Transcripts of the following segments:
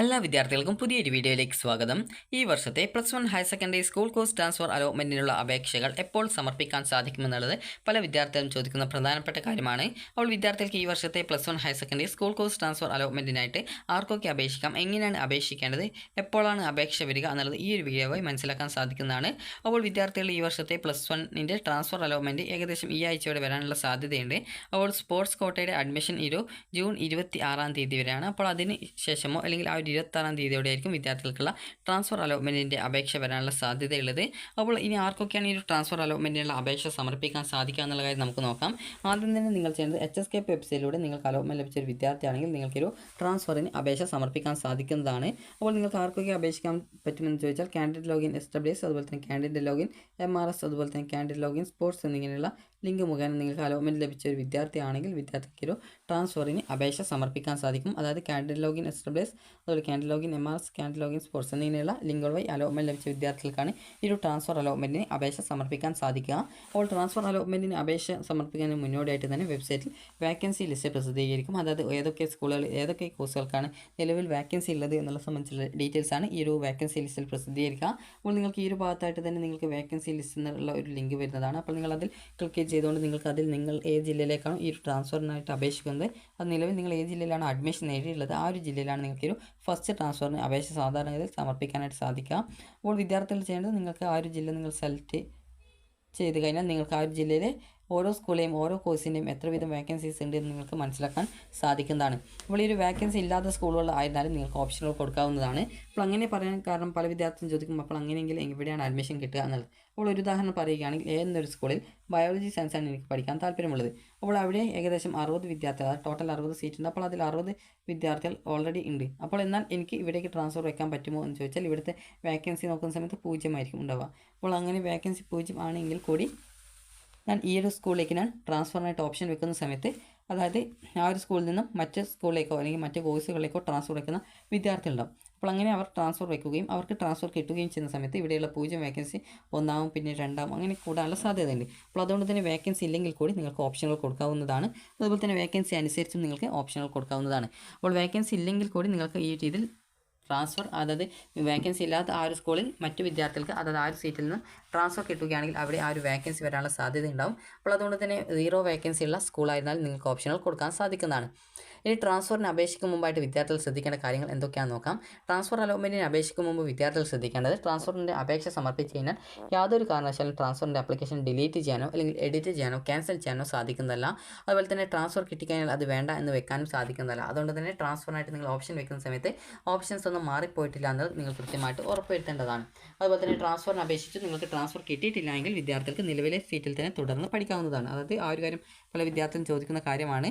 എല്ലാ വിദ്യാർത്ഥികൾക്കും പുതിയൊരു വീഡിയോയിലേക്ക് സ്വാഗതം. ഈ വർഷത്തെ +1 higher secondary school course transfer അലോട്ട്മെൻറ്റിനുള്ള അപേക്ഷകൾ എപ്പോൾ സമർപ്പിക്കാൻ സാധിക്കുമെന്നുള്ളത് പല വിദ്യാർത്ഥികളും ചോദിക്കുന്ന പ്രധാനപ്പെട്ട കാര്യമാണ്. അപ്പോൾ വിദ്യാർത്ഥികൾക്ക് ഈ വർഷത്തെ +1 higher secondary school course transfer അലോട്ട്മെൻറ്റിനായിട്ട് ആർക്കൊക്കെ അപേക്ഷിക്കാം, എങ്ങനെയാണ് അപേക്ഷിക്കേണ്ടത്, എപ്പോഴാണ് അപേക്ഷ വരിക എന്നുള്ളത് ഈ ഒരു വീഡിയോയിൽ മനസ്സിലാക്കാൻ സാധിക്കുന്നതാണ്. അപ്പോൾ വിദ്യാർത്ഥികൾ ഈ വർഷത്തെ +1ൻ്റെ ട്രാൻസ്ഫർ അലോട്ട്മെൻറ്റ് ഏകദേശം ഈ ആഴ്ചയോടെ വരാനുള്ള സാധ്യതയുണ്ട്. അപ്പോൾ സ്പോർട്സ് കോട്ടയുടെ അഡ്മിഷൻ ജൂൺ 26-ാം തീയതി വരെയാണ്. അപ്പോൾ അതിന് ശേഷമോ അല്ലെങ്കിൽ 26-ാം തീയതിയോടെ ആയിരിക്കും വിദ്യാർത്ഥികൾക്കുള്ള ട്രാൻസ്ഫർ അലോട്ട്മെൻറ്റിൻ്റെ അപേക്ഷ വരാനുള്ള സാധ്യതയുള്ളത്. അപ്പോൾ ഇനി ആർക്കൊക്കെയാണ് ഈ ഒരു ട്രാൻസ്ഫർ അലോട്ട്മെൻറ്റിനുള്ള അപേക്ഷ സമർപ്പിക്കാൻ സാധിക്കുക എന്നുള്ള കാര്യം നമുക്ക് നോക്കാം. ആദ്യം തന്നെ നിങ്ങൾ ചെയ്യുന്നത് HSK വെബ്സൈറ്റിലൂടെ നിങ്ങൾക്ക് അലോട്ട്മെൻറ്റ് ലഭിച്ച ഒരു വിദ്യാർത്ഥിയാണെങ്കിൽ നിങ്ങൾക്കൊരു ട്രാൻസ്ഫറിന് അപേക്ഷ സമർപ്പിക്കാൻ സാധിക്കുന്നതാണ്. അപ്പോൾ നിങ്ങൾക്ക് ആർക്കൊക്കെ അപേക്ഷിക്കാൻ പറ്റുമെന്ന് ചോദിച്ചാൽ കാൻഡിഡേറ്റ് ലോഗിൻ SWS, അതുപോലെ തന്നെ കാൻഡിഡേറ്റ് ലോഗിൻ MRS, അതുപോലെ തന്നെ കാൻഡിഡേറ്റ് ലോഗിൻ സ്പോർട്സ് എന്നിങ്ങനെയുള്ള ലിങ്ക് മുഖേന നിങ്ങൾക്ക് അലോട്ട്മെൻറ്റ് ലഭിച്ച ഒരു വിദ്യാർത്ഥിയാണെങ്കിൽ വിദ്യാർത്ഥിക്ക് ഒരു ട്രാൻസ്ഫറിന് അപേക്ഷ സമർപ്പിക്കാൻ സാധിക്കും. അതായത് കാൻഡിഡേറ്റ് ലോഗിൻ SWS, അതുപോലെ candidate login MRS, candidate login sports എന്നിങ്ങനെയുള്ള ലിങ്കുകൾ വഴി അലോട്ട്മെൻറ്റ് ലഭിച്ച വിദ്യാർത്ഥികൾക്കാണ് ഈ ഒരു ട്രാൻസ്ഫർ അലോട്ട്മെൻറ്റിന് അപേക്ഷ സമർപ്പിക്കാൻ സാധിക്കുക. അപ്പോൾ ട്രാൻസ്ഫർ അലോട്ട്മെൻറ്റിന് അപേക്ഷ സമർപ്പിക്കുന്നതിന് മുന്നോടിയായിട്ട് തന്നെ വെബ്സൈറ്റിൽ വേക്കൻസി ലിസ്റ്റ് പ്രസിദ്ധീകരിക്കും. അതായത് ഏതൊക്കെ സ്കൂളുകൾ ഏതൊക്കെ കോഴ്സുകൾക്കാണ് നിലവിൽ വേക്കൻസി ഉള്ളത് എന്നുള്ള സംബന്ധിച്ചുള്ള ഡീറ്റെയിൽസ് ആണ് ഈ ഒരു വേക്കൻസി ലിസ്റ്റിൽ പ്രസിദ്ധീകരിക്കുക. അപ്പോൾ നിങ്ങൾക്ക് ഈ ഒരു ഭാഗത്തായിട്ട് തന്നെ നിങ്ങൾക്ക് വേക്കൻസി ലിസ്റ്റ് എന്നുള്ള ഒരു ലിങ്ക് വരുന്നതാണ്. അപ്പോൾ നിങ്ങൾ അതിൽ ക്ലിക്ക് ചെയ്തുകൊണ്ട് നിങ്ങൾക്ക് അതിൽ നിങ്ങൾ ഏത് ജില്ലയിലേക്കാണ് ഈ ഒരു ട്രാൻസ്ഫറിനായിട്ട് അപേക്ഷിക്കുന്നത്, അത് നിലവിൽ നിങ്ങൾ ഏത് ജില്ലയിലാണ് അഡ്മിഷൻ നേടിയിട്ടുള്ളത് ആ ഒരു ജില്ലയിലാണ് നിങ്ങൾക്ക് ഒരു ഫസ്റ്റ് ട്രാൻസ്ഫറിന് അപേക്ഷ സാധാരണഗതിയിൽ സമർപ്പിക്കാനായിട്ട് സാധിക്കുക. അപ്പോൾ വിദ്യാർത്ഥികൾ ചെയ്യേണ്ടത് നിങ്ങൾക്ക് ആ ഒരു ജില്ല നിങ്ങൾ സെലക്ട് ചെയ്ത് കഴിഞ്ഞാൽ നിങ്ങൾക്ക് ആ ഒരു ജില്ലയിലെ ഓരോ സ്കൂളിലെയും ഓരോ കോഴ്സിൻ്റെയും എത്ര വീതം വേക്കൻസീസ് ഉണ്ട് എന്ന് നിങ്ങൾക്ക് മനസ്സിലാക്കാൻ സാധിക്കുന്നതാണ്. അപ്പോൾ ഈ ഒരു വേക്കൻസി ഇല്ലാത്ത സ്കൂളുകൾ ആയിരുന്നാലും നിങ്ങൾക്ക് ഓപ്ഷനുകൾ കൊടുക്കാവുന്നതാണ്. അപ്പോൾ അങ്ങനെ പറയാൻ കാരണം പല വിദ്യാർത്ഥികളും ചോദിക്കും അപ്പോൾ അങ്ങനെയെങ്കിൽ എവിടെയാണ് അഡ്മിഷൻ കിട്ടുക എന്നുള്ളത്. അപ്പോൾ ഒരു ഉദാഹരണം പറയുകയാണെങ്കിൽ എന്നൊരു സ്കൂളിൽ ബയോളജി സയൻസാണ് എനിക്ക് പഠിക്കാൻ താല്പര്യമുള്ളത്. അപ്പോൾ അവിടെ ഏകദേശം 60 വിദ്യാർത്ഥികൾ, അതായത് ടോട്ടൽ 60 സീറ്റ് ഉണ്ട്. അപ്പോൾ അതിൽ 60 വിദ്യാർത്ഥികൾ ഓൾറെഡി ഉണ്ട്. അപ്പോൾ എന്നാൽ എനിക്ക് ഇവിടേക്ക് ട്രാൻസ്ഫർ വെക്കാൻ പറ്റുമോ എന്ന് ചോദിച്ചാൽ ഇവിടുത്തെ വേക്കൻസി നോക്കുന്ന സമയത്ത് 0 ആയിരിക്കും ഉണ്ടാവുക. അപ്പോൾ അങ്ങനെ വേക്കൻസി 0 ആണെങ്കിൽ കൂടി ഞാൻ ഈ ഒരു സ്കൂളിലേക്ക് ഞാൻ ട്രാൻസ്ഫറിനായിട്ട് ഓപ്ഷൻ വെക്കുന്ന സമയത്ത്, അതായത് ആ ഒരു സ്കൂളിൽ നിന്നും മറ്റ് സ്കൂളിലേക്കോ അല്ലെങ്കിൽ മറ്റ് കോഴ്സുകളിലേക്കോ ട്രാൻസ്ഫർ വയ്ക്കുന്ന വിദ്യാർത്ഥികളുണ്ടാവും. അപ്പോൾ അങ്ങനെ അവർ ട്രാൻസ്ഫർ വയ്ക്കുകയും അവർക്ക് ട്രാൻസ്ഫർ കിട്ടുകയും ചെയ്യുന്ന സമയത്ത് ഇവിടെയുള്ള 0 വേക്കൻസി 1 പിന്നെ 2 അങ്ങനെ കൂടാനുള്ള സാധ്യതയുണ്ട്. അപ്പോൾ അതുകൊണ്ട് തന്നെ വേക്കൻസി ഇല്ലെങ്കിൽ കൂടി നിങ്ങൾക്ക് ഓപ്ഷനുകൾ കൊടുക്കാവുന്നതാണ്. അതുപോലെ തന്നെ വേക്കൻസി അനുസരിച്ചും നിങ്ങൾക്ക് ഓപ്ഷനുകൾ കൊടുക്കാവുന്നതാണ്. അപ്പോൾ വേക്കൻസി ഇല്ലെങ്കിൽ കൂടി നിങ്ങൾക്ക് ഈ രീതിയിൽ ട്രാൻസ്ഫർ, അതായത് വേക്കൻസി ഇല്ലാത്ത ആ ഒരു സ്കൂളിൽ മറ്റു വിദ്യാർത്ഥികൾക്ക് അതായത് ആ ഒരു സീറ്റിൽ നിന്ന് ട്രാൻസ്ഫർ കിട്ടുകയാണെങ്കിൽ അവിടെ ആ ഒരു വേക്കൻസി വരാനുള്ള സാധ്യത ഉണ്ടാവും. അപ്പോൾ അതുകൊണ്ട് തന്നെ 0 വേക്കൻസി ഉള്ള സ്കൂളായിരുന്നാൽ നിങ്ങൾക്ക് ഓപ്ഷനുകൾ കൊടുക്കാൻ സാധിക്കുന്നതാണ്. ഇനി ട്രാൻസ്ഫറിന് അപേക്ഷിക്കും മുമ്പായിട്ട് വിദ്യാർത്ഥികൾ ശ്രദ്ധിക്കേണ്ട കാര്യങ്ങൾ എന്തൊക്കെയാണെന്ന് നോക്കാം. ട്രാൻസ്ഫർ അലോട്ട്മെൻറ്റിന് അപേക്ഷിക്കും മുമ്പ് വിദ്യാർത്ഥികൾ ശ്രദ്ധിക്കേണ്ടത്, ട്രാൻസ്ഫറിൻ്റെ അപേക്ഷ സമർപ്പിച്ച് കഴിഞ്ഞാൽ യാതൊരു കാരണവശാലും ട്രാൻസ്ഫറിൻ്റെ ആപ്ലിക്കേഷൻ ഡിലീറ്റ് ചെയ്യാനോ അല്ലെങ്കിൽ എഡിറ്റ് ചെയ്യാനോ ക്യാൻസൽ ചെയ്യാനോ സാധിക്കുന്നതല്ല. അതുപോലെ തന്നെ ട്രാൻസ്ഫർ കിട്ടിക്കഴിഞ്ഞാൽ അത് വേണ്ട എന്ന് വെക്കാനും സാധിക്കുന്നതല്ല. അതുകൊണ്ട് തന്നെ ട്രാൻസ്ഫറിനായിട്ട് നിങ്ങൾ ഓപ്ഷൻ വെക്കുന്ന സമയത്ത് ഓപ്ഷൻസ് ഒന്നും മാറിപ്പോയിട്ടില്ല എന്നത് നിങ്ങൾ കൃത്യമായിട്ട് ഉറപ്പുവരുത്തേണ്ടതാണ്. അതുപോലെ തന്നെ ട്രാൻസ്ഫറിന് അപേക്ഷിച്ച് നിങ്ങൾക്ക് ട്രാൻസ്ഫർ കിട്ടിയിട്ടില്ല എങ്കിൽ വിദ്യാർത്ഥികൾക്ക് നിലവിലെ സീറ്റിൽ തന്നെ തുടർന്ന് പഠിക്കാവുന്നതാണ്. അതായത് ആ ഒരു കാര്യം പല വിദ്യാർത്ഥികളും ചോദിക്കുന്ന കാര്യമാണ്.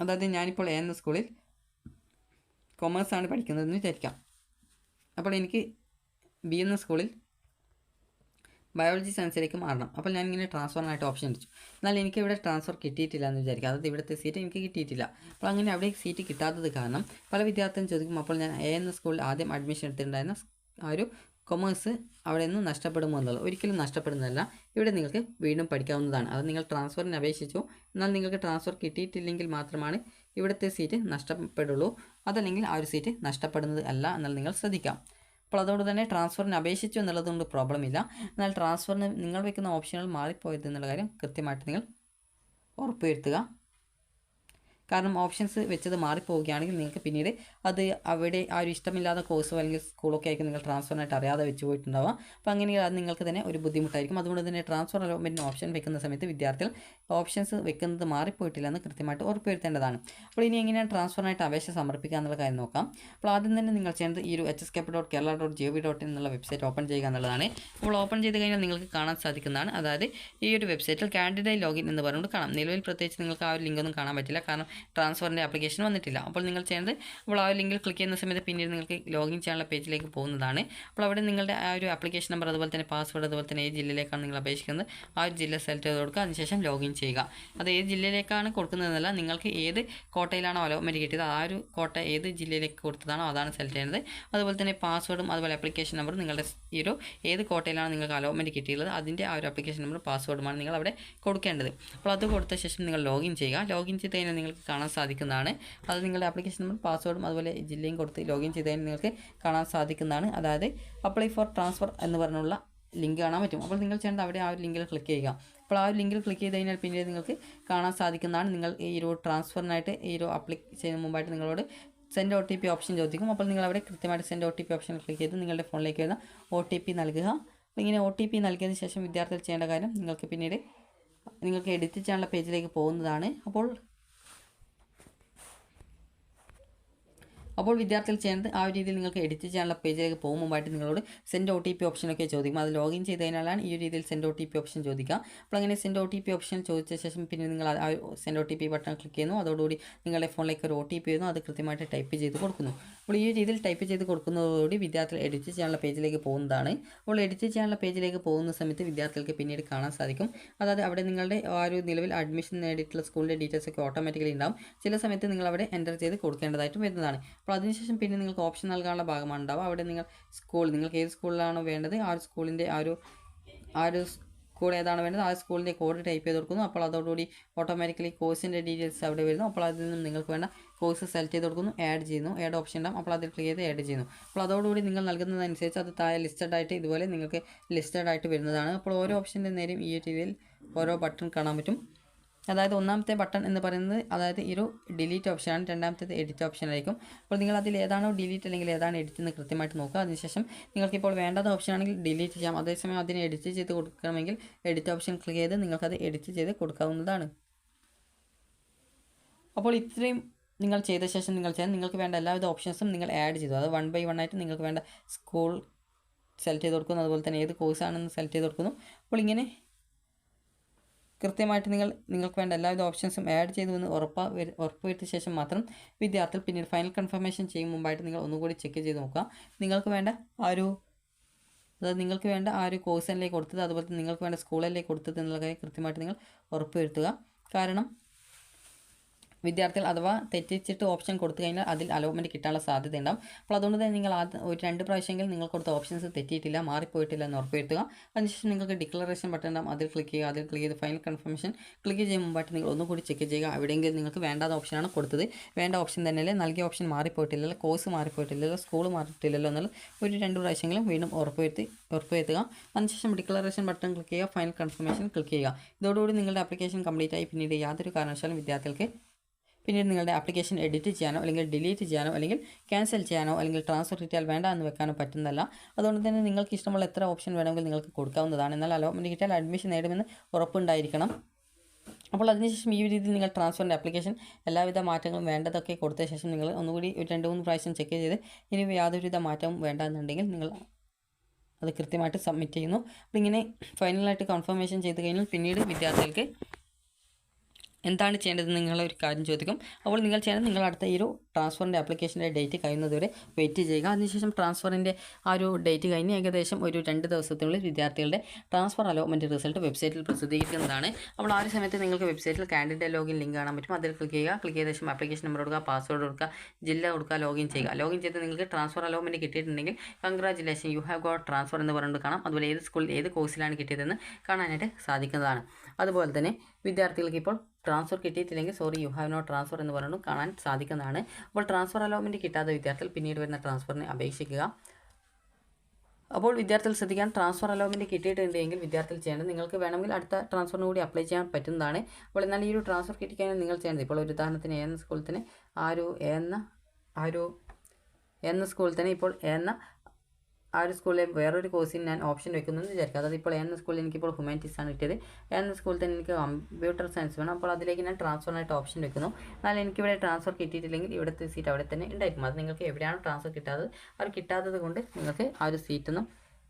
അതായത് ഞാനിപ്പോൾ എന്ന സ്കൂളിൽ കൊമേഴ്സാണ് പഠിക്കുന്നതെന്ന് വിചാരിക്കാം. അപ്പോൾ എനിക്ക് B എന്ന സ്കൂളിൽ ബയോളജി സയൻസിലേക്ക് മാറണം. അപ്പോൾ ഞാനിങ്ങനെ ട്രാൻസ്ഫറിനായിട്ട് ഓപ്ഷൻ അടിച്ചു. എന്നാൽ എനിക്ക് ഇവിടെ ട്രാൻസ്ഫർ കിട്ടിയിട്ടില്ല എന്ന് വിചാരിക്കുക, അതായത് ഇവിടുത്തെ സീറ്റ് എനിക്ക് കിട്ടിയിട്ടില്ല. അപ്പോൾ അങ്ങനെ അവിടെ സീറ്റ് കിട്ടാത്തത് കാരണം പല വിദ്യാർത്ഥികളും ചോദിക്കും അപ്പോൾ ഞാൻ A എന്ന സ്കൂളിൽ ആദ്യം അഡ്മിഷൻ എടുത്തിട്ടുണ്ടായിരുന്ന ആ ഒരു കൊമേഴ്സ് അവിടെ നിന്ന് നഷ്ടപ്പെടുമോ എന്നുള്ളത്. ഒരിക്കലും നഷ്ടപ്പെടുന്നതല്ല. ഇവിടെ നിങ്ങൾക്ക് വീണ്ടും പഠിക്കാവുന്നതാണ്. അത് നിങ്ങൾ ട്രാൻസ്ഫറിന് അപേക്ഷിച്ചു, എന്നാൽ നിങ്ങൾക്ക് ട്രാൻസ്ഫർ കിട്ടിയിട്ടില്ലെങ്കിൽ മാത്രമാണ് ഇവിടുത്തെ സീറ്റ് നഷ്ടപ്പെടുള്ളൂ. അതല്ലെങ്കിൽ ആ ഒരു സീറ്റ് നഷ്ടപ്പെടുന്നത് അല്ല എന്നാൽ നിങ്ങൾ ശ്രദ്ധിക്കാം. അപ്പോൾ അതുകൊണ്ട് തന്നെ ട്രാൻസ്ഫറിന് അപേക്ഷിച്ചു എന്നുള്ളതുകൊണ്ട് പ്രോബ്ലം ഇല്ല. എന്നാൽ ട്രാൻസ്ഫറിന് നിങ്ങൾ വയ്ക്കുന്ന ഓപ്ഷനുകൾ മാറിപ്പോയത് എന്നുള്ള കാര്യം കൃത്യമായിട്ട് നിങ്ങൾ ഉറപ്പുവരുത്തുക. കാരണം ഓപ്ഷൻസ് വെച്ചത് മാറിപ്പോവുകയാണെങ്കിൽ നിങ്ങൾക്ക് പിന്നീട് അത് അവിടെ ആ ഒരു ഇഷ്ടമില്ലാത്ത കോഴ്സോ അല്ലെങ്കിൽ സ്കൂളൊക്കെ ആയിരിക്കും നിങ്ങൾ ട്രാൻസ്ഫറിനായിട്ട് അറിയാതെ വെച്ച് പോയിട്ടുണ്ടാവുക. അപ്പോൾ അങ്ങനെ അത് നിങ്ങൾക്ക് തന്നെ ഒരു ബുദ്ധിമുട്ടായിരിക്കും. അതുകൊണ്ട് തന്നെ ട്രാൻസ്ഫർ അലോട്ട്മെൻറ്റിന് ഓപ്ഷൻ വെക്കുന്ന സമയത്ത് വിദ്യാർത്ഥികൾ ഓപ്ഷൻസ് വെക്കുന്നത് മാറിപ്പോയിട്ടില്ല എന്ന് കൃത്യമായിട്ട് ഉറപ്പുവരുത്തേണ്ടതാണ്. അപ്പോൾ ഇനി എങ്ങനെയാണ് ട്രാൻസ്ഫറിനായിട്ട് അപേക്ഷ സമർപ്പിക്കുക എന്നുള്ള കാര്യം നോക്കാം. അപ്പോൾ ആദ്യം തന്നെ നിങ്ങൾ ചെയ്യേണ്ടത് ഈ ഒരു hsk.kerala.gov.in എന്നുള്ള വെബ്സൈറ്റ് ഓപ്പൺ ചെയ്യുക എന്നുള്ളതാണ്. അപ്പോൾ ഓപ്പൺ ചെയ്ത് കഴിഞ്ഞാൽ നിങ്ങൾക്ക് കാണാൻ സാധിക്കുന്നതാണ്. അതായത് ഈ ഒരു വെബ്സൈറ്റിൽ കാൻഡിഡേറ്റ് ലോഗിൻ എന്ന് പറഞ്ഞുകൊണ്ട് കാണാം. നിലവിൽ പ്രത്യേകിച്ച് നിങ്ങൾക്ക് ആ ഒരു ലിങ്കൊന്നും കാണാൻ പറ്റില്ല, കാരണം ട്രാൻസ്ഫറിൻ്റെ ആപ്ലിക്കേഷൻ വന്നിട്ടില്ല. അപ്പോൾ നിങ്ങൾ ചെയ്യേണ്ടത് അപ്പോൾ ആ ലിങ്കിൽ ക്ലിക്ക് ചെയ്യുന്ന സമയത്ത് പിന്നീട് നിങ്ങൾക്ക് ലോഗിൻ ചെയ്യാനുള്ള പേജിലേക്ക് പോകുന്നതാണ്. അപ്പോൾ അവിടെ നിങ്ങളുടെ ആ ഒരു ആപ്ലിക്കേഷൻ നമ്പർ, അതുപോലെ തന്നെ പാസ്വേഡ്, അതുപോലെ തന്നെ ഏത് ജില്ലയിലേക്കാണ് നിങ്ങൾ അപേക്ഷിക്കുന്നത് ആ ഒരു ജില്ല സെലക്ട് ചെയ്ത് കൊടുക്കുക. അതിനുശേഷം ലോഗിൻ ചെയ്യുക. അത് ഏത് ജില്ലയിലേക്കാണ് കൊടുക്കുന്നതെന്നല്ല, നിങ്ങൾക്ക് ഏത് കോട്ടയിലാണോ അലോട്ട്മെൻറ്റ് കിട്ടിയത് ആ ഒരു കോട്ട ഏത് ജില്ലയിലേക്ക് കൊടുത്തതാണോ അതാണ് സെലക്ട് ചെയ്യുന്നത്. അതുപോലെ തന്നെ പാസ്വേഡും അതുപോലെ ആപ്ലിക്കേഷൻ നമ്പറും നിങ്ങളുടെ ഈ ഒരു ഏത് കോട്ടയിലാണ് നിങ്ങൾക്ക് അലോട്ട്മെൻറ്റ് കിട്ടിയുള്ളത് അതിൻ്റെ ആ ഒരു ആപ്ലിക്കേഷൻ നമ്പർ പാസ്വേഡുമാണ് നിങ്ങൾ അവിടെ കൊടുക്കേണ്ടത്. അപ്പോൾ അത് കൊടുത്ത ശേഷം നിങ്ങൾ ലോഗിൻ ചെയ്യുക. ലോഗിൻ ചെയ്ത് കഴിഞ്ഞാൽ നിങ്ങൾക്ക് നിങ്ങൾക്ക് കാണാൻ സാധിക്കുന്നതാണ്. അത് നിങ്ങളുടെ ആപ്ലിക്കേഷൻ നമ്പർ പാസ്വേഡും അതുപോലെ ജില്ലയും കൊടുത്ത് ലോഗിൻ ചെയ്തതിന് നിങ്ങൾക്ക് കാണാൻ സാധിക്കുന്നതാണ്. അതായത് അപ്ലൈ ഫോർ ട്രാൻസ്ഫർ എന്ന് പറഞ്ഞുള്ള ലിങ്ക് കാണാൻ പറ്റും. അപ്പോൾ നിങ്ങൾ ചെയ്യേണ്ടത് അവിടെ ആ ഒരു ലിങ്കിൽ ക്ലിക്ക് ചെയ്യുക. അപ്പോൾ ആ ഒരു ലിങ്കിൽ ക്ലിക്ക് ചെയ്ത് കഴിഞ്ഞാൽ പിന്നീട് നിങ്ങൾക്ക് കാണാൻ സാധിക്കുന്നതാണ്. നിങ്ങൾ ഈ ഒരു ട്രാൻസ്ഫറിനായിട്ട് ഈ ഒരു അപ്ലൈ ചെയ്യുന്ന മുമ്പായിട്ട് നിങ്ങളോട് സെൻഡ് OTP ഓപ്ഷൻ ചോദിക്കും. അപ്പോൾ നിങ്ങൾ അവിടെ കൃത്യമായിട്ട് സെൻഡ് OTP ഓപ്ഷൻ ക്ലിക്ക് ചെയ്ത് നിങ്ങളുടെ ഫോണിലേക്ക് വരുന്ന OTP നൽകുക. അപ്പോൾ ഇങ്ങനെ OTP നൽകിയതിന് ശേഷം വിദ്യാർത്ഥികൾ ചെയ്യേണ്ട കാര്യം നിങ്ങൾക്ക് പിന്നീട് നിങ്ങൾക്ക് എഡിറ്റ് ചെയ്യാനുള്ള പേജിലേക്ക് പോകുന്നതാണ്. അപ്പോൾ വിദ്യാർത്ഥികൾ ചെയ്യേണ്ടത് ആ ഒരു രീതിയിൽ നിങ്ങൾക്ക് എഡിറ്റ് ചെയ്യാനുള്ള പേജിലേക്ക് പോകും മുമ്പായിട്ട് നിങ്ങളോട് സെൻഡ് OTP ഓപ്ഷനൊക്കെ ചോദിക്കും. അത് ലോഗിൻ ചെയ്തതിനാലാണ് ഈ ഒരു രീതിയിൽ സെൻഡ് OTP ഓപ്ഷൻ ചോദിക്കുക. അപ്പോൾ അങ്ങനെ സെൻഡ് OTP ഓപ്ഷൻ ചോദിച്ച ശേഷം പിന്നെ നിങ്ങൾ ആ സെൻഡ് OTP ബട്ടൺ ക്ലിക്ക് ചെയ്യുന്നു. അതോടുകൂടി നിങ്ങളുടെ ഫോണിലേക്ക് ഒരു OTP വരുന്നു. അത് കൃത്യമായിട്ട് ടൈപ്പ് ചെയ്ത് കൊടുക്കുന്നു. അപ്പോൾ ഈ രീതിയിൽ ടൈപ്പ് ചെയ്ത് കൊടുക്കുന്നതോടുകൂടി വിദ്യാർത്ഥികൾ എഡിറ്റ് ചെയ്യാനുള്ള പേജിലേക്ക് പോകുന്നതാണ്. അപ്പോൾ എഡിറ്റ് ചെയ്യാനുള്ള പേജിലേക്ക് പോകുന്ന സമയത്ത് വിദ്യാർത്ഥികൾക്ക് പിന്നീട് കാണാൻ സാധിക്കും. അതായത് അവിടെ നിങ്ങളുടെ ആ ഒരു നിലവിൽ അഡ്മിഷൻ നേടിയിട്ടുള്ള സ്കൂളിൻ്റെ ഡീറ്റെയിൽസ് ഒക്കെ ഓട്ടോമാറ്റിക്കലി ഉണ്ടാവും. ചില സമയത്ത് നിങ്ങൾ അവിടെ എൻ്റർ ചെയ്ത് കൊടുക്കേണ്ടതായിട്ടും വരുന്നതാണ്. അപ്പോൾ അതിനുശേഷം പിന്നെ നിങ്ങൾക്ക് ഓപ്ഷൻ നൽകാനുള്ള ഭാഗമാണ് ഉണ്ടാവുക. അവിടെ നിങ്ങൾക്ക് ഏത് സ്കൂളിലാണോ വേണ്ടത് ആ ഒരു സ്കൂളിൻ്റെ ആ ഒരു സ്കൂൾ ഏതാണ് വേണ്ടത് ആ സ്കൂളിൻ്റെ കോഡ് ടൈപ്പ് ചെയ്ത് കൊടുക്കുന്നു. അപ്പോൾ അതോടുകൂടി ഓട്ടോമാറ്റിക്കലി കോഴ്സിൻ്റെ ഡീറ്റെയിൽസ് അവിടെ വരുന്നു. അപ്പോൾ അതിൽ നിന്നും നിങ്ങൾക്ക് വേണ്ട കോഴ്സ് സെലക്ട് ചെയ്ത് കൊടുക്കുന്നു. ആഡ് ചെയ്യുന്നു. ആഡ് ഓപ്ഷൻ ഉണ്ടാകും. അപ്പോൾ അതിൽ ക്ലിക്ക് ചെയ്ത് ആഡ് ചെയ്യുന്നു. അപ്പോൾ അതോടുകൂടി നിങ്ങൾ നൽകുന്നതനുസരിച്ച് അത് താഴെ ലിസ്റ്റഡ് ആയിട്ട് ഇതുപോലെ നിങ്ങൾക്ക് ലിസ്റ്റഡ് ആയിട്ട് വരുന്നതാണ്. അപ്പോൾ ഓരോ ഓപ്ഷൻ്റെ നേരെയും ഈ രീതിയിൽ ഓരോ ബട്ടൺ കാണാൻ പറ്റും. അതായത് ഒന്നാമത്തെ ബട്ടൺ എന്ന് പറയുന്നത് അതായത് ഈ ഒരു ഡിലീറ്റ് ഓപ്ഷനാണ്. രണ്ടാമത്തേത് എഡിറ്റ് ഓപ്ഷൻ ആയിരിക്കും. അപ്പോൾ നിങ്ങൾ അതിൽ ഏതാണോ ഡിലീറ്റ് അല്ലെങ്കിൽ ഏതാണ് എഡിറ്റ് എന്ന് കൃത്യമായിട്ട് നോക്കുക. അതിനുശേഷം നിങ്ങൾക്കിപ്പോൾ വേണ്ടാത്ത ഓപ്ഷൻ ആണെങ്കിൽ ഡിലീറ്റ് ചെയ്യാം. അതേസമയം അതിനെ എഡിറ്റ് ചെയ്ത് കൊടുക്കണമെങ്കിൽ എഡിറ്റ് ഓപ്ഷൻ ക്ലിക്ക് ചെയ്ത് നിങ്ങൾക്കത് എഡിറ്റ് ചെയ്ത് കൊടുക്കാവുന്നതാണ്. അപ്പോൾ ഇത്രയും നിങ്ങൾ ചെയ്ത ശേഷം നിങ്ങൾക്ക് വേണ്ട എല്ലാവിധ ഓപ്ഷൻസും നിങ്ങൾ ആഡ് ചെയ്തു. അത് 1 by 1 ആയിട്ട് നിങ്ങൾക്ക് വേണ്ട സ്കൂൾ സെലക്ട് ചെയ്ത് കൊടുക്കുന്നു. അതുപോലെ തന്നെ ഏത് കോഴ്സാണെന്ന് സെലക്ട് ചെയ്ത് കൊടുക്കുന്നു. അപ്പോൾ ഇങ്ങനെ കൃത്യമായിട്ട് നിങ്ങൾക്ക് വേണ്ട എല്ലാവിധ ഓപ്ഷൻസും ആഡ് ചെയ്തു എന്ന് ഉറപ്പുവരുത്തിയ ശേഷം മാത്രം വിദ്യാർത്ഥികൾ പിന്നീട് ഫൈനൽ കൺഫർമേഷൻ ചെയ്യും മുമ്പായിട്ട് നിങ്ങൾ ഒന്നുകൂടി ചെക്ക് ചെയ്ത് നോക്കുക. നിങ്ങൾക്ക് വേണ്ട ആ ഒരു കോഴ്സിലേക്ക് കൊടുത്തത് അതുപോലെ തന്നെ നിങ്ങൾക്ക് വേണ്ട സ്കൂളിലേക്ക് കൊടുത്തത് എന്നുള്ള കാര്യം കൃത്യമായിട്ട് നിങ്ങൾ ഉറപ്പുവരുത്തുക. കാരണം വിദ്യാർത്ഥികൾ അഥവാ തെറ്റിച്ചിട്ട് ഓപ്ഷൻ കൊടുത്തു കഴിഞ്ഞാൽ അതിൽ അലോട്ട്മെൻറ്റ് കിട്ടാനുള്ള സാധ്യത ഉണ്ടാകും. അപ്പോൾ അതുകൊണ്ട് തന്നെ നിങ്ങൾ ഒരു 2 പ്രാവശ്യമെങ്കിലും നിങ്ങൾ കൊടുത്ത ഓപ്ഷൻസ് തെറ്റിയിട്ടില്ല, മാറിപ്പോയിട്ടില്ല എന്ന് ഉറപ്പുവരുത്തുക. അതിനുശേഷം നിങ്ങൾക്ക് ഡിക്ലറേഷൻ ബട്ടൺ ഉണ്ടാകും. അതിൽ ക്ലിക്ക് ചെയ്ത് ഫൈനൽ കൺഫർമേഷൻ ക്ലിക്ക് ചെയ്യുന്ന മുമ്പായിട്ട് നിങ്ങൾ ഒന്നുകൂടി ചെക്ക് ചെയ്യുക. എവിടെയെങ്കിലും നിങ്ങൾക്ക് വേണ്ടാത്ത ഓപ്ഷനാണ് കൊടുത്തത്, വേണ്ട ഓപ്ഷൻ തന്നെയല്ലേ, നൽകിയ ഓപ്ഷൻ മാറിപ്പോയിട്ടില്ലല്ലോ, കോഴ്സ് മാറിപ്പോയിട്ടില്ലല്ലോ, സ്കൂൾ മാറിയിട്ടില്ലല്ലോ എന്നുള്ള ഒരു 2 പ്രാവശ്യമെങ്കിലും വീണ്ടും ഉറപ്പുവരുത്തുക. അതിനുശേഷം ഡിക്ലറേഷൻ ബട്ടൺ ക്ലിക്ക് ചെയ്യുക, ഫൈനൽ കൺഫർമേഷൻ ക്ലിക്ക് ചെയ്യുക. ഇതോടുകൂടി നിങ്ങളുടെ ആപ്ലിക്കേഷൻ കംപ്ലീറ്റ് ആയി. പിന്നീട് യാതൊരു കാരണവശാലും വിദ്യാർത്ഥികൾക്ക് പിന്നീട് നിങ്ങളുടെ ആപ്ലിക്കേഷൻ എഡിറ്റ് ചെയ്യാനോ അല്ലെങ്കിൽ ഡിലീറ്റ് ചെയ്യാനോ അല്ലെങ്കിൽ ക്യാൻസൽ ചെയ്യാനോ അല്ലെങ്കിൽ ട്രാൻസ്ഫർ കിട്ടിയാൽ വേണ്ട എന്ന് വെക്കാനോ പറ്റുന്നതല്ല. അതുകൊണ്ട് തന്നെ നിങ്ങൾക്ക് ഇഷ്ടമുള്ള എത്ര ഓപ്ഷൻ വേണമെങ്കിൽ നിങ്ങൾക്ക് കൊടുക്കാവുന്നതാണ്. എന്നാൽ അലോട്ട്മെൻറ്റ് കിട്ടിയാൽ അഡ്മിഷൻ നേടുമെന്ന് ഉറപ്പുണ്ടായിരിക്കണം. അപ്പോൾ അതിനുശേഷം ഈ രീതിയിൽ നിങ്ങൾ ട്രാൻസ്ഫറിൻ്റെ ആപ്ലിക്കേഷൻ എല്ലാവിധ മാറ്റങ്ങളും വേണ്ടതൊക്കെ കൊടുത്ത ശേഷം നിങ്ങൾ ഒന്നുകൂടി 2-3 പ്രാവശ്യം ചെക്ക് ചെയ്ത് ഇനി യാതൊരുവിധ മാറ്റവും വേണ്ട എന്നുണ്ടെങ്കിൽ നിങ്ങൾ അത് കൃത്യമായിട്ട് സബ്മിറ്റ് ചെയ്യുന്നു. അപ്പോൾ ഇങ്ങനെ ഫൈനലായിട്ട് കൺഫർമേഷൻ ചെയ്ത് കഴിഞ്ഞാൽ പിന്നീട് വിദ്യാർത്ഥികൾക്ക് എന്താണ് ചെയ്യേണ്ടതെന്ന് നിങ്ങളൊരു കാര്യം ചോദിക്കും. അപ്പോൾ നിങ്ങൾ ചെയ്യേണ്ടത് നിങ്ങൾ അടുത്ത ഈ ഒരു ട്രാൻസ്ഫറിൻ്റെ ആപ്ലിക്കേഷൻ്റെ ഡേറ്റ് കഴിയുന്നതുവരെ വെയിറ്റ് ചെയ്യുക. അതിനുശേഷം ട്രാൻസ്ഫറിൻ്റെ ആ ഒരു ഡേറ്റ് കഴിഞ്ഞ് ഏകദേശം ഒരു 2 ദിവസത്തിനുള്ളിൽ വിദ്യാർത്ഥികളുടെ ട്രാൻസ്ഫർ അലോട്ട്മെൻറ്റ് റിസൾട്ട് വെബ്സൈറ്റിൽ പ്രസിദ്ധീകരിക്കുന്നതാണ്. അപ്പോൾ ആ ഒരു സമയത്ത് നിങ്ങൾക്ക് വെബ്സൈറ്റിൽ കാൻഡിഡേറ്റ് ലോഗിൻ ലിങ്ക് കാണാൻ പറ്റും. അതിൽ ക്ലിക്ക് ചെയ്ത ശേഷം ആപ്ലിക്കേഷൻ നമ്പർ കൊടുക്കുക, പാസ്വേഡ് കൊടുക്കുക, ജില്ല കൊടുക്കുക, ലോഗിൻ ചെയ്യുക. ലോഗിൻ ചെയ്ത് നിങ്ങൾക്ക് ട്രാൻസ്ഫർ അലോട്ട്മെൻറ്റ് കിട്ടിയിട്ടുണ്ടെങ്കിൽ congratulation, you have got transfer എന്ന് പറഞ്ഞിട്ട് കാണാം. അതുപോലെ ഏത് സ്കൂളിൽ ഏത് കോഴ്സിലാണ് കിട്ടിയതെന്ന് കാണാനായിട്ട് സാധിക്കുന്നതാണ്. അതുപോലെ തന്നെ വിദ്യാർത്ഥികൾക്ക് ഇപ്പോൾ ട്രാൻസ്ഫർ കിട്ടിയിട്ടില്ലെങ്കിൽ യു ഹാവ് നോട്ട് ട്രാൻസ്ഫർ എന്ന് പറഞ്ഞു കാണാൻ സാധിക്കുന്നതാണ്. അപ്പോൾ ട്രാൻസ്ഫർ അലോട്ട്മെൻറ്റ് കിട്ടാത്ത വിദ്യാർത്ഥികൾ പിന്നീട് വരുന്ന ട്രാൻസ്ഫറിന് അപേക്ഷിക്കുക. അപ്പോൾ വിദ്യാർത്ഥികൾ ശ്രദ്ധിക്കാൻ, ട്രാൻസ്ഫർ അലോട്ട്മെൻറ്റ് കിട്ടിയിട്ടുണ്ടെങ്കിൽ വിദ്യാർത്ഥികൾ ചെയ്യേണ്ടത് നിങ്ങൾക്ക് വേണമെങ്കിൽ അടുത്ത ട്രാൻസ്ഫറിന് കൂടി അപ്ലൈ ചെയ്യാൻ പറ്റുന്നതാണ്. അപ്പോൾ എന്നാൽ ഈ ഒരു ട്രാൻസ്ഫർ കിട്ടിക്കഴിഞ്ഞാൽ നിങ്ങൾ ചെയ്യേണ്ടത് ഇപ്പോൾ ഒരു ഉദാഹരണത്തിന് എന്ന സ്കൂളിൽ തന്നെ സ്കൂളിൽ തന്നെ ഇപ്പോൾ ആ ഒരു സ്കൂളിലെ വേറൊരു കോഴ്സിന് ഞാൻ ഓപ്ഷൻ വെക്കുന്നതെന്ന് വിചാരിക്കുക. അതായത് ഇപ്പോൾ എന്ന സ്കൂളിൽ എനിക്കിപ്പോൾ ഹ്യൂമാനിറ്റീസ് ആണ് കിട്ടിയത്, എന്ന സ്കൂളിൽ തന്നെ എനിക്ക് കമ്പ്യൂട്ടർ സയൻസ് വേണം. അപ്പോൾ അതിലേക്ക് ഞാൻ ട്രാൻസ്ഫറിനായിട്ട് ഓപ്ഷൻ വെക്കുന്നു. എന്നാൽ എനിക്കിവിടെ ട്രാൻസ്ഫർ കിട്ടിയിട്ടില്ലെങ്കിൽ ഇവിടുത്തെ സീറ്റ് അവിടെ തന്നെ ഉണ്ടായിരിക്കും. അത് നിങ്ങൾക്ക് എവിടെയാണ് ട്രാൻസ്ഫർ കിട്ടാത്തത് കൊണ്ട് നിങ്ങൾക്ക് ആ ഒരു സീറ്റൊന്നും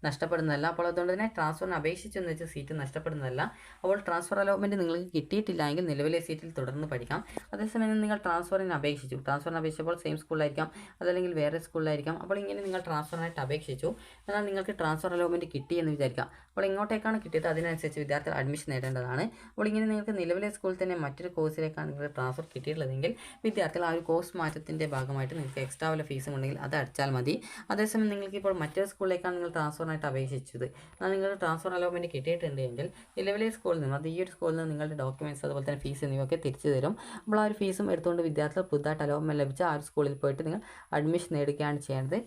നഷ്ടപ്പെടുന്നതല്ല. അപ്പോൾ അതുകൊണ്ട് തന്നെ ട്രാൻസ്ഫറിന് അപേക്ഷിച്ചെന്ന് വെച്ച് സീറ്റ് നഷ്ടപ്പെടുന്നതല്ല. അപ്പോൾ ട്രാൻസ്ഫർ അലോട്ട്മെൻറ്റ് നിങ്ങൾക്ക് കിട്ടിയിട്ടില്ല എങ്കിൽ നിലവിലെ സീറ്റിൽ തുടർന്ന് പഠിക്കാം. അതേസമയം നിങ്ങൾ ട്രാൻസ്ഫറിന് അപേക്ഷിച്ചപ്പോൾ സെയിം സ്കൂളിലായിരിക്കാം, അതല്ലെങ്കിൽ വേറെ സ്കൂളിലായിരിക്കാം. അപ്പോൾ ഇങ്ങനെ നിങ്ങൾ ട്രാൻസ്ഫറിനായിട്ട് അപേക്ഷിച്ചു, എന്നാൽ നിങ്ങൾക്ക് ട്രാൻസ്ഫർ അലോട്ട്മെൻറ്റ് കിട്ടി എന്ന് വിചാരിക്കാം. അപ്പോൾ എങ്ങോട്ടേക്കാണ് കിട്ടിയത് അതിനനുസരിച്ച് വിദ്യാർത്ഥികൾ അഡ്മിഷൻ നേടേണ്ടതാണ്. അപ്പോൾ ഇങ്ങനെ നിങ്ങൾക്ക് നിലവിലെ സ്കൂളിൽ തന്നെ മറ്റൊരു കോഴ്സിലേക്കാണ് നിങ്ങൾക്ക് ട്രാൻസ്ഫർ കിട്ടിയിട്ടുള്ളതെങ്കിൽ വിദ്യാർത്ഥികൾ ആ ഒരു കോഴ്സ് മാറ്റത്തിൻ്റെ ഭാഗമായിട്ട് നിങ്ങൾക്ക് എക്സ്ട്രാ വല്ല ഫീസും ഉണ്ടെങ്കിൽ അത് അടച്ചാൽ മതി. അതേസമയം നിങ്ങൾക്കിപ്പോൾ മറ്റൊരു സ്കൂളിലേക്കാണ് നിങ്ങൾ ട്രാൻസ്ഫർ ട്രാൻസ്ഫറിനായിട്ട് അപേക്ഷിച്ചത്. എന്നാൽ നിങ്ങളുടെ ട്രാൻസ്ഫർ അലോട്ട്മെൻറ്റ് കിട്ടിയിട്ടുണ്ടെങ്കിൽ നിലവിലെ സ്കൂളിൽ നിന്ന്, അത് ഈ ഒരു സ്കൂളിൽ നിന്ന് നിങ്ങളുടെ ഡോക്യുമെൻറ്റ്സ് അതുപോലെ തന്നെ ഫീസ് എന്നിവയൊക്കെ തിരിച്ചു തരും. അപ്പോൾ ആ ഒരു ഫീസും എടുത്തുകൊണ്ട് വിദ്യാർത്ഥികൾ പുതുതായിട്ട് അലോട്ട്മെൻറ്റ് ലഭിച്ച ആ ഒരു സ്കൂളിൽ പോയിട്ട് നിങ്ങൾ അഡ്മിഷൻ നേടുകയാണ് ചെയ്യേണ്ടത്.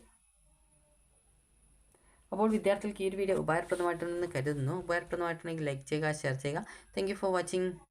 അപ്പോൾ വിദ്യാർത്ഥികൾക്ക് ഈ ഒരു വീഡിയോ ഉപകാരപ്രദമായിട്ടുണ്ടെന്ന് കരുതുന്നു. ഉപകാരപ്രദമായിട്ടുണ്ടെങ്കിൽ ലൈക്ക് ചെയ്യുക, ഷെയർ ചെയ്യുക. Thank you for watching.